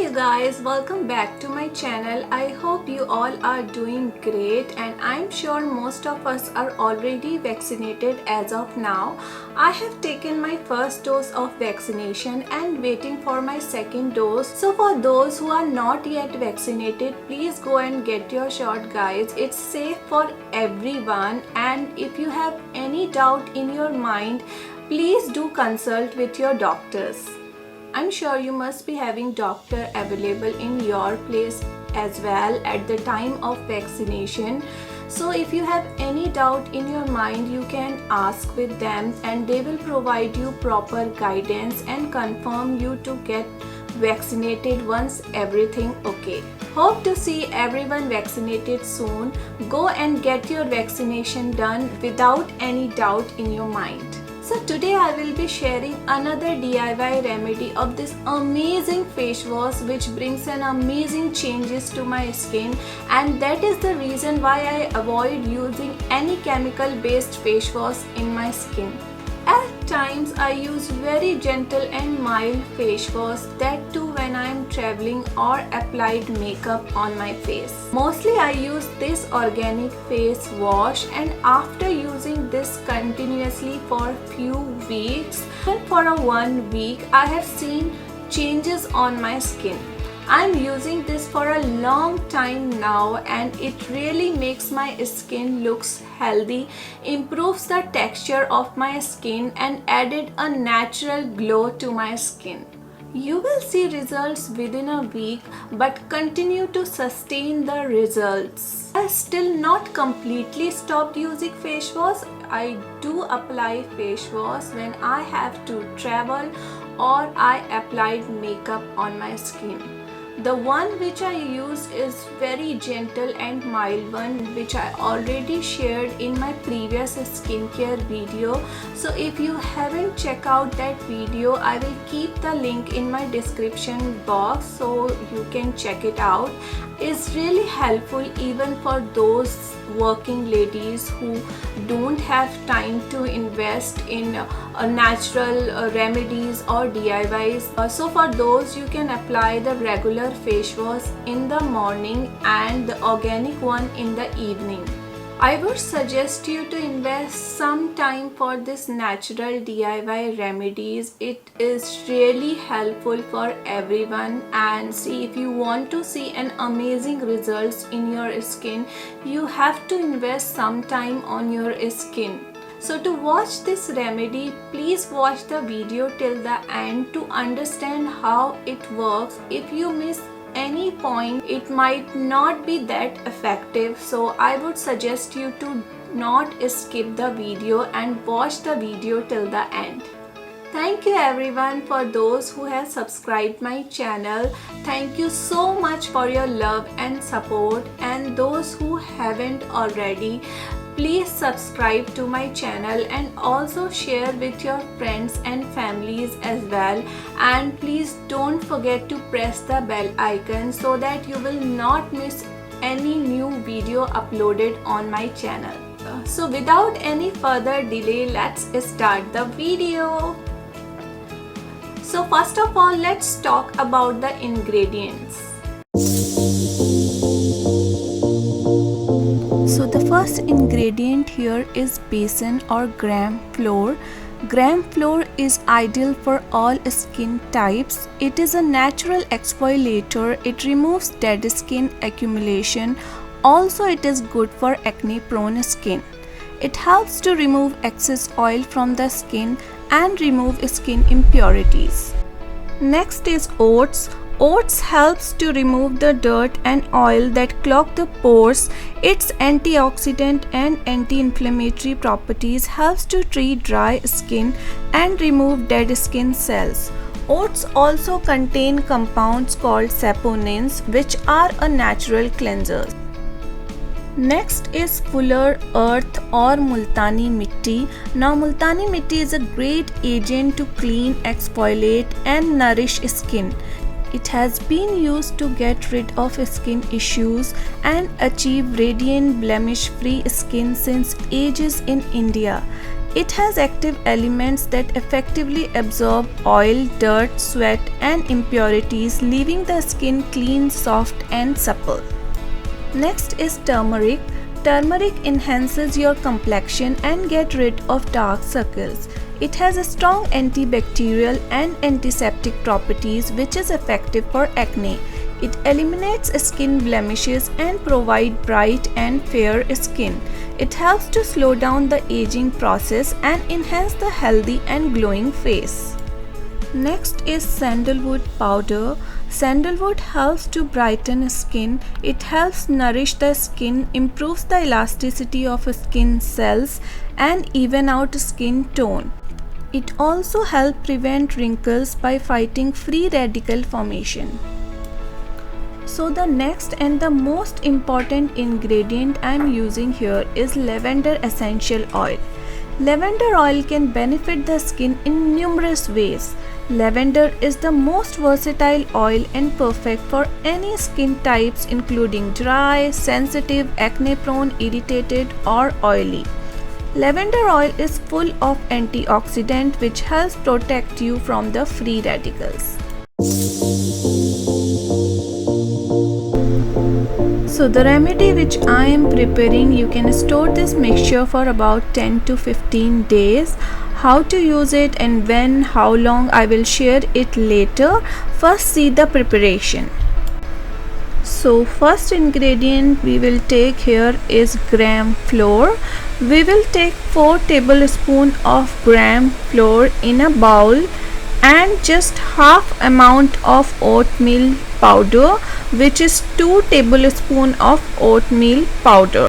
you guys, welcome back to my channel. I hope you all are doing great and I'm sure most of us are already vaccinated as of now. I have taken my first dose of vaccination and waiting for my second dose. So for those who are not yet vaccinated, please go and get your shot guys. It's safe for everyone, and if you have any doubt in your mind, please do consult with your doctors. I'm sure you must be having doctor available in your place as well at the time of vaccination. So if you have any doubt in your mind, you can ask with them and they will provide you proper guidance and confirm you to get vaccinated once everything okay. Hope to see everyone vaccinated soon. Go and get your vaccination done without any doubt in your mind. So today I will be sharing another DIY remedy of this amazing face wash which brings an amazing changes to my skin, and that is the reason why I avoid using any chemical based face wash in my skin. At times I use very gentle and mild face wash, that too when I am traveling or applied makeup on my face. Mostly I use this organic face wash, and after using this continuously for few weeks, and for a 1 week, I have seen changes on my skin. I'm using this for a long time now and it really makes my skin looks healthy, improves the texture of my skin and added a natural glow to my skin. You will see results within a week, but continue to sustain the results. I still not completely stopped using face wash. I do apply face wash when I have to travel or I applied makeup on my skin. The one which I use is very gentle and mild one, which I already shared in my previous skincare video. So if you haven't checked out that video, I will keep the link in my description box so you can check it out. It's really helpful even for those working ladies who don't have time to invest in natural remedies or DIYs. So for those, you can apply the regular face wash in the morning and the organic one in the evening. I would suggest you to invest some time for this natural DIY remedies. It is really helpful for everyone, and see, if you want to see an amazing results in your skin, you have to invest some time on your skin. So to watch this remedy, please watch the video till the end to understand how it works. If you miss any point, it might not be that effective, so I would suggest you to not skip the video and watch the video till the end. Thank you everyone for those who have subscribed my channel. Thank you so much for your love and support, and those who haven't already, please subscribe to my channel and also share with your friends and families as well, and please don't forget to press the bell icon so that you will not miss any new video uploaded on my channel. So without any further delay, let's start the video. So first of all, let's talk about the ingredients. So the first ingredient here is besan or gram flour. Gram flour is ideal for all skin types. It is a natural exfoliator. It removes dead skin accumulation. Also, it is good for acne prone skin. It helps to remove excess oil from the skin and remove skin impurities. Next is oats. Oats helps to remove the dirt and oil that clog the pores. Its antioxidant and anti-inflammatory properties helps to treat dry skin and remove dead skin cells. Oats also contain compounds called saponins, which are a natural cleanser. Next is Fuller Earth or Multani Mitti. Now Multani Mitti is a great agent to clean, exfoliate and nourish skin. It has been used to get rid of skin issues and achieve radiant blemish-free skin since ages in India. It has active elements that effectively absorb oil, dirt, sweat, and impurities, leaving the skin clean, soft, and supple. Next is turmeric. Turmeric enhances your complexion and get rid of dark circles. It has a strong antibacterial and antiseptic properties which is effective for acne. It eliminates skin blemishes and provides bright and fair skin. It helps to slow down the aging process and enhance the healthy and glowing face. Next is sandalwood powder. Sandalwood helps to brighten skin. It helps nourish the skin, improves the elasticity of skin cells, and even out skin tone. It also helps prevent wrinkles by fighting free radical formation. So the next and the most important ingredient I am using here is lavender essential oil. Lavender oil can benefit the skin in numerous ways. Lavender is the most versatile oil and perfect for any skin types including dry, sensitive, acne-prone, irritated or oily. Lavender oil is full of antioxidant which helps protect you from the free radicals. So the remedy which I am preparing, you can store this mixture for about 10 to 15 days. How to use it and when, how long, I will share it later. First see the preparation. So first ingredient we will take here is gram flour. We will take 4 tablespoons of gram flour in a bowl and just half amount of oatmeal powder, which is 2 tablespoons of oatmeal powder.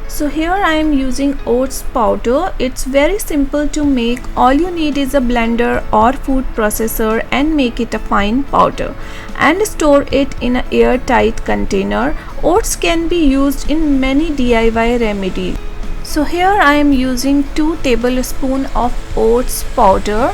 So here I am using oats powder. It's very simple to make. All you need is a blender or food processor and make it a fine powder and store it in an airtight container. Oats can be used in many DIY remedies. So here I am using 2 tablespoons of oats powder.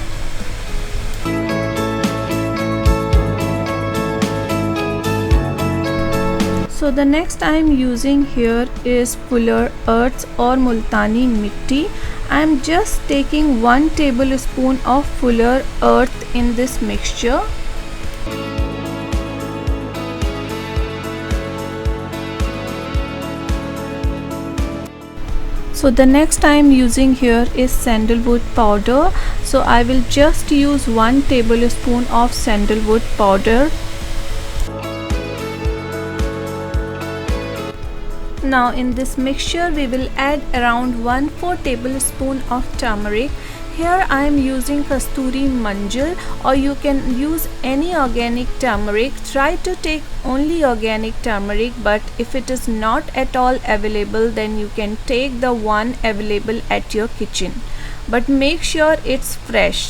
So the next I am using here is Fuller Earths or Multani Mitti. I am just taking 1 tablespoon of Fuller Earth in this mixture. So the next I am using here is sandalwood powder. So I will just use 1 tablespoon of sandalwood powder. Now in this mixture we will add around 1/4 tablespoon of turmeric. Here I am using Kasturi Manjal, or you can use any organic turmeric. Try to take only organic turmeric, but if it is not at all available then you can take the one available at your kitchen. But make sure it's fresh.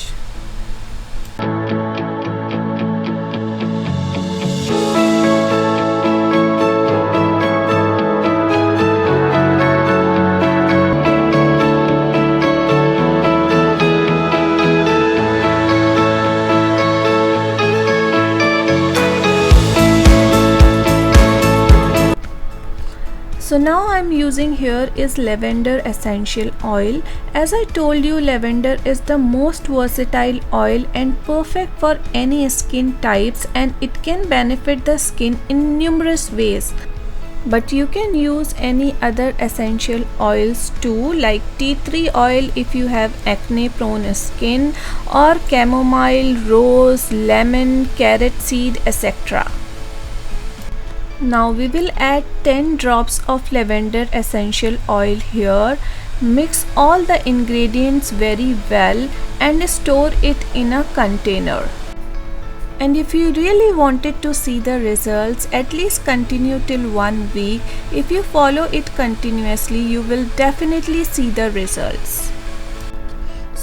So now I am using here is lavender essential oil. As I told you, lavender is the most versatile oil and perfect for any skin types, and it can benefit the skin in numerous ways. But you can use any other essential oils too, like tea tree oil if you have acne prone skin, or chamomile, rose, lemon, carrot seed, etc. Now we will add 10 drops of lavender essential oil here. Mix all the ingredients very well and store it in a container. And if you really wanted to see the results, at least continue till 1 week. If you follow it continuously, you will definitely see the results.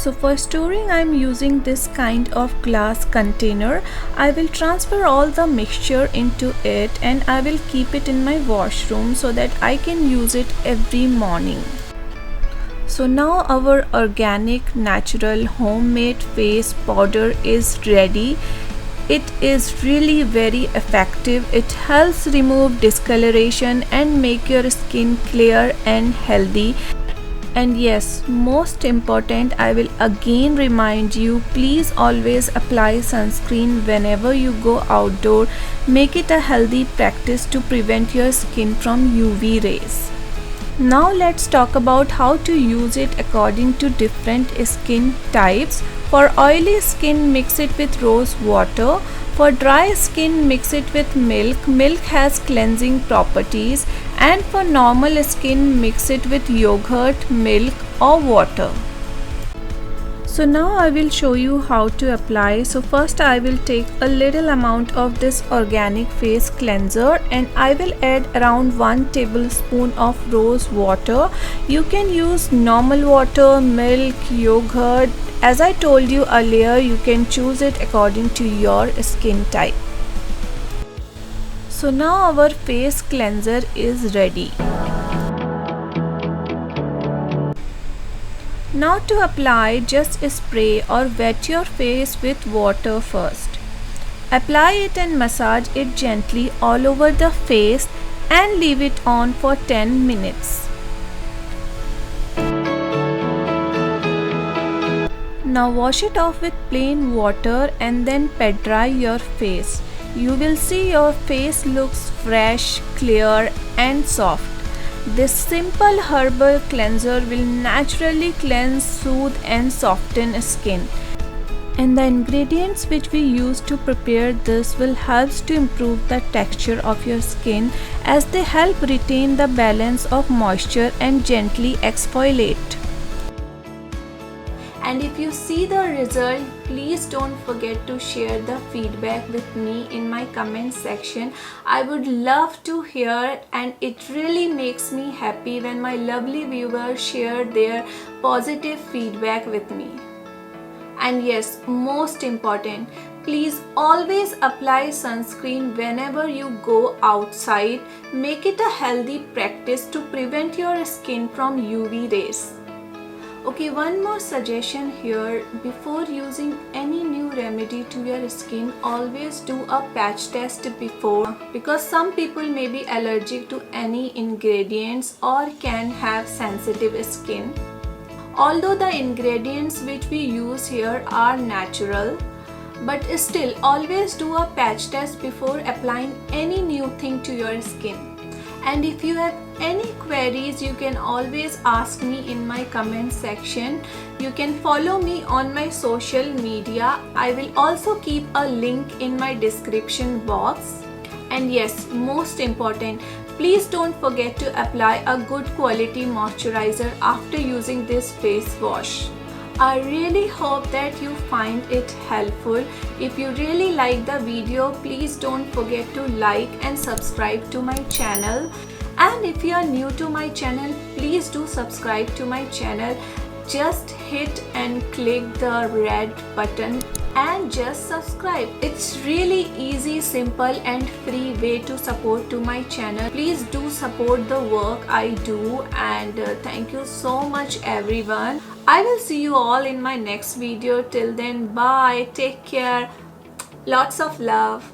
So for storing I am using this kind of glass container. I will transfer all the mixture into it and I will keep it in my washroom so that I can use it every morning. So now our organic, natural, homemade face powder is ready. It is really very effective. It helps remove discoloration and make your skin clear and healthy. And yes, most important, I will again remind you, please always apply sunscreen whenever you go outdoor. Make it a healthy practice to prevent your skin from UV rays. Now let's talk about how to use it according to different skin types. For oily skin, mix it with rose water. For dry skin, mix it with milk. Milk has cleansing properties. And for normal skin, mix it with yogurt, milk or water. So now I will show you how to apply. So first I will take a little amount of this organic face cleanser and I will add around 1 tablespoon of rose water. You can use normal water, milk, yogurt. As I told you earlier, you can choose it according to your skin type. So now our face cleanser is ready. Now to apply, just spray or wet your face with water first. Apply it and massage it gently all over the face and leave it on for 10 minutes. Now wash it off with plain water and then pat dry your face. You will see your face looks fresh, clear and soft. This simple herbal cleanser will naturally cleanse, soothe and soften skin. And the ingredients which we use to prepare this will help to improve the texture of your skin as they help retain the balance of moisture and gently exfoliate. And if you see the result, please don't forget to share the feedback with me in my comment section. I would love to hear, and it really makes me happy when my lovely viewers share their positive feedback with me. And yes, most important, please always apply sunscreen whenever you go outside. Make it a healthy practice to prevent your skin from UV rays. Okay, one more suggestion here. Before using any new remedy to your skin, always do a patch test before, because some people may be allergic to any ingredients or can have sensitive skin. Although the ingredients which we use here are natural, but still always do a patch test before applying any new thing to your skin. And if you have any queries, you can always ask me in my comment section. You can follow me on my social media. I will also keep a link in my description box. And yes, most important, please don't forget to apply a good quality moisturizer after using this face wash. I really hope that you find it helpful. If you really like the video, please don't forget to like and subscribe to my channel. And if you are new to my channel, please do subscribe to my channel. Just hit and click the red button and just subscribe. It's really easy, simple and free way to support to my channel. Please do support the work I do, and thank you so much everyone. I will see you all in my next video. Till then, bye, take care, lots of love.